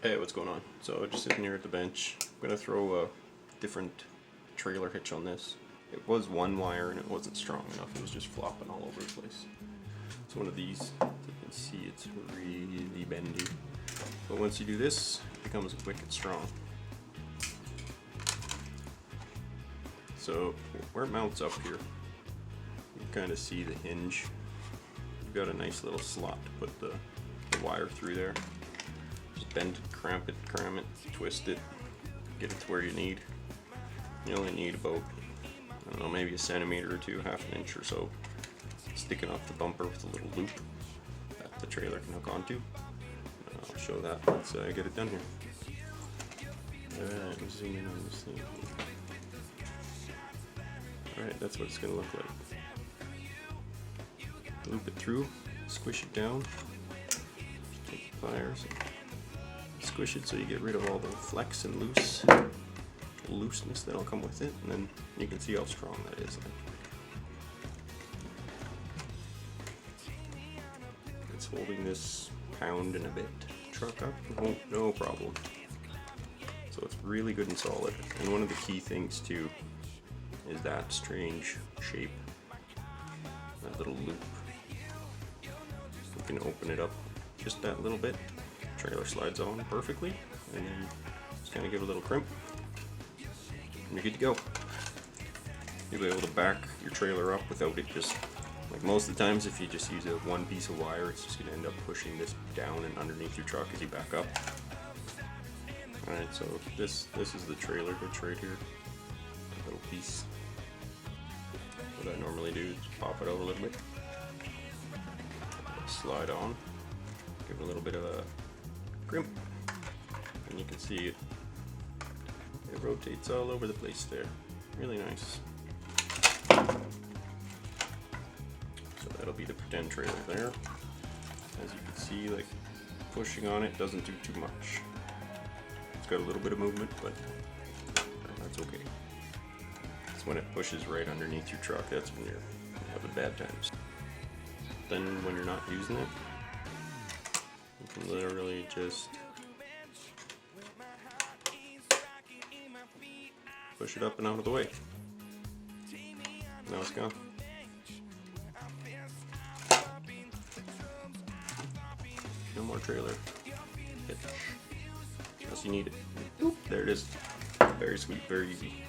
Hey, what's going on? So just sitting here at the bench. I'm gonna throw a different trailer hitch on this. It was one wire and it wasn't strong enough. It was just flopping all over the place. It's one of these. As you can see, it's really bendy. But once you do this, it becomes wicked strong. So where it mounts up here, you kind of see the hinge. You've got a nice little slot to put the wire through there. Just bend it, cram it, twist it, get it to where you need. You only need about, I don't know, maybe a centimeter or two, half an inch or so, sticking off the bumper with a little loop that the trailer can hook onto. I'll show that once I get it done here. Alright, I'm zooming in on this thing. Alright, that's what it's going to look like. Loop it through, squish it down, take the pliers, and squish it so you get rid of all the flex and looseness that'll come with it, and then you can see how strong that is. It's holding this pound and a bit truck up, no problem. So it's really good and solid. And one of the key things too is that strange shape, that little loop. You can open it up just that little bit, trailer slides on perfectly, and then just kind of give a little crimp, and you're good to go. You'll be able to back your trailer up without it just, like most of the times if you just use one piece of wire, it's just going to end up pushing this down and underneath your truck as you back up. Alright, so this is the trailer hitch right here, a little piece. What I normally do is pop it out a little bit, slide on, give it a little bit of a crimp, and you can see it rotates all over the place there. Really nice. So that'll be the pretend trailer there. As you can see, like, pushing on it doesn't do too much. It's got a little bit of movement, but that's okay. It's when it pushes right underneath your truck, that's when you're having bad times. Then when you're not using it, you can literally just push it up and out of the way. Now it's gone. No more trailer hitch unless you need it. Boop, there it is. Very sweet, very easy.